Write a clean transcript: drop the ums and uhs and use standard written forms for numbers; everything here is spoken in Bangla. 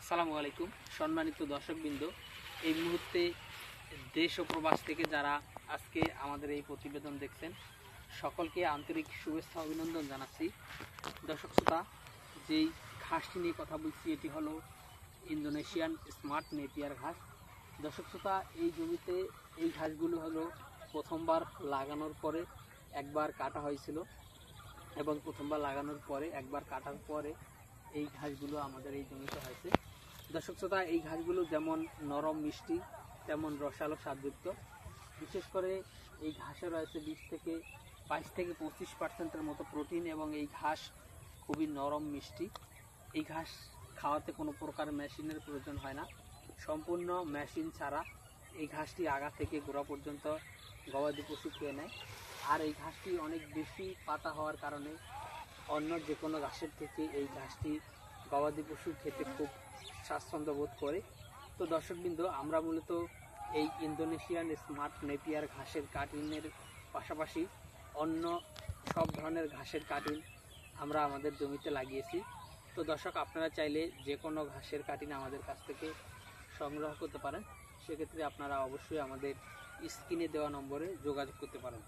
আসসালামু আলাইকুম সম্মানিত দর্শকবৃন্দ। এই মুহূর্তে দেশ ও প্রবাস থেকে যারা আজকে আমাদের এই প্রতিবেদন দেখছেন সকলকে আন্তরিক শুভেচ্ছা অভিনন্দন জানাচ্ছি। দর্শক শ্রোতা, যেই ঘাসটি নিয়ে কথা বলছি এটি হলো ইন্দোনেশিয়ান স্মার্ট নেপিয়ার ঘাস। দর্শক শ্রোতা, এই জমিতে এই ঘাসগুলো হলো প্রথমবার লাগানোর পরে একবার কাটা হয়েছিল এবং প্রথমবার লাগানোর পরে একবার কাটার পরে এই ঘাসগুলো আমাদের এই জমিতে হয়েছে। দর্শক শ্রোতা, এই ঘাসগুলো যেমন নরম মিষ্টি তেমন রসালো স্বাদযুক্ত। বিশেষ করে এই ঘাসে রয়েছে 22 থেকে 25% মতো প্রোটিন এবং এই ঘাস খুবই নরম মিষ্টি। এই ঘাস খাওয়াতে কোনো প্রকার মেশিনের প্রয়োজন হয় না, সম্পূর্ণ মেশিন ছাড়া এই ঘাসটি আগা থেকে গোড়া পর্যন্ত গবাদি পশু খেয়ে নেয়। আর এই ঘাসটি অনেক বেশি পাতা হওয়ার কারণে অন্য যে কোনো ঘাসের থেকে এই ঘাসটি গবাদি পশু খেতে খুব স্বাচ্ছন্দ্য বোধ করে। তো দর্শকবৃন্দ, আমরা মূলত এই ইন্দোনেশিয়ান স্মার্ট নেপিয়ার ঘাসের কাটিনের পাশাপাশি অন্য সব ধরনের ঘাসের কাটিন আমরা আমাদের জমিতে লাগিয়েছি। তো দর্শক, আপনারা চাইলে যে কোনো ঘাসের কাটিন আমাদের কাছ থেকে সংগ্রহ করতে পারেন। সেক্ষেত্রে আপনারা অবশ্যই আমাদের স্ক্রিনে দেওয়া নম্বরে যোগাযোগ করতে পারেন।